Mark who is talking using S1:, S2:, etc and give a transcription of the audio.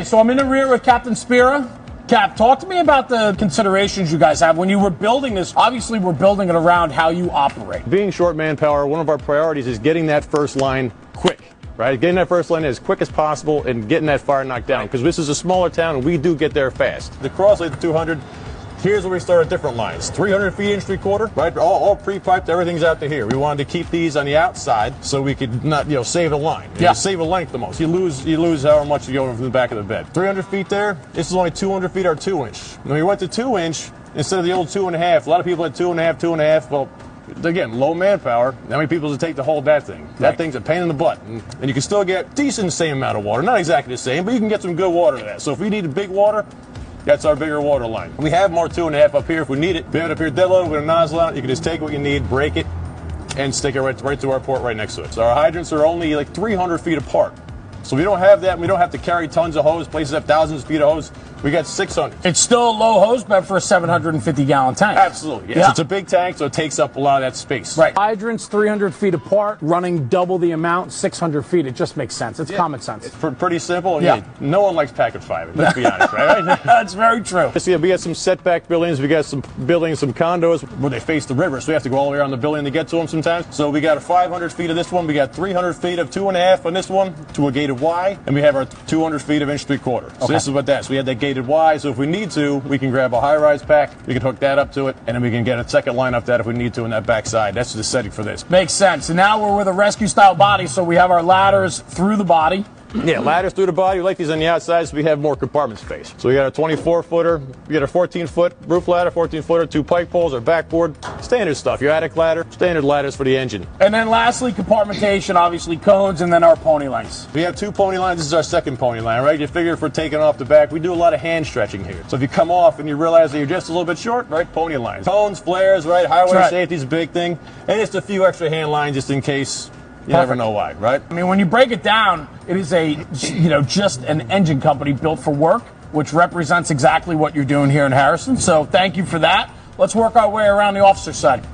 S1: So I'm in the rear with Captain Spera. Cap, talk to me about the considerations you guys have. When you were building this, obviously we're building it around how you operate.
S2: Being short manpower, one of our priorities is getting that first line quick, right? Getting that first line as quick as possible and getting that fire knocked down. Because this is a smaller town and we do get there fast. The cross lane 200, here's where we start at different lines. 300 feet inch 3/4, right? All pre-piped, everything's out to here. We wanted to keep these on the outside so we could not, save a line.
S1: Yeah.
S2: Save a length the most. You lose however much you go from the back of the bed. 300 feet there, this is only 200 feet or 2 inch. When we went to 2 inch, instead of the old 2.5, a lot of people had 2.5, 2.5. Well, again, low manpower. How many people does it take to hold that thing? That thing's a pain in the butt. And you can still get decent same amount of water. Not exactly the same, but you can get some good water to that. So if we needed big water, that's our bigger water line. We have more 2.5 up here if we need it. We have it up here dead low with a nozzle on it. You can just take what you need, break it, and stick it right to our port right next to it. So our hydrants are only like 300 feet apart. So we don't have that. We don't have to carry tons of hose. Places have thousands of feet of hose. We got 600.
S1: It's still a low hose bed for a 750-gallon tank.
S2: Absolutely. Yes. Yeah. It's a big tank, so it takes up a lot of that space.
S1: Right. Hydrants 300 feet apart, running double the amount, 600 feet. It just makes sense. It's common sense.
S2: It's pretty simple. Yeah. No one likes packet five. Let's be honest, right?
S1: That's very true.
S2: So we got some setback buildings. We got some buildings, some condos where they face the river, so we have to go all the way around the building to get to them sometimes. So we got a 500 feet of this one. We got 300 feet of 2.5 on this one to a gated Y, and we have our 200 feet of inch 3/4. So this is what that is. So we had that gated Y, so if we need to, we can grab a high-rise pack, we can hook that up to it, and then we can get a second line up that if we need to in that back side. That's the setting for this.
S1: Makes sense. And now we're with a rescue-style body, so we have our ladders through the body.
S2: Yeah, ladders through the body. We like these on the outside so we have more compartment space. So we got a 24-footer, we got a 14-foot roof ladder, 14-footer, 2 pike poles, our backboard, standard stuff. Your attic ladder, standard ladders for the engine.
S1: And then lastly, compartmentation, obviously cones, and then our pony lines.
S2: We have 2 pony lines. This is our second pony line, right? You figure if we're taking off the back, we do a lot of hand stretching here. So if you come off and you realize that you're just a little bit short, right? Pony lines. Cones, flares, right? Highway safety is a big thing. And just a few extra hand lines just in case. You never know why, right?
S1: I mean, when you break it down, it is just an engine company built for work, which represents exactly what you're doing here in Harrison. So thank you for that. Let's work our way around the officer side.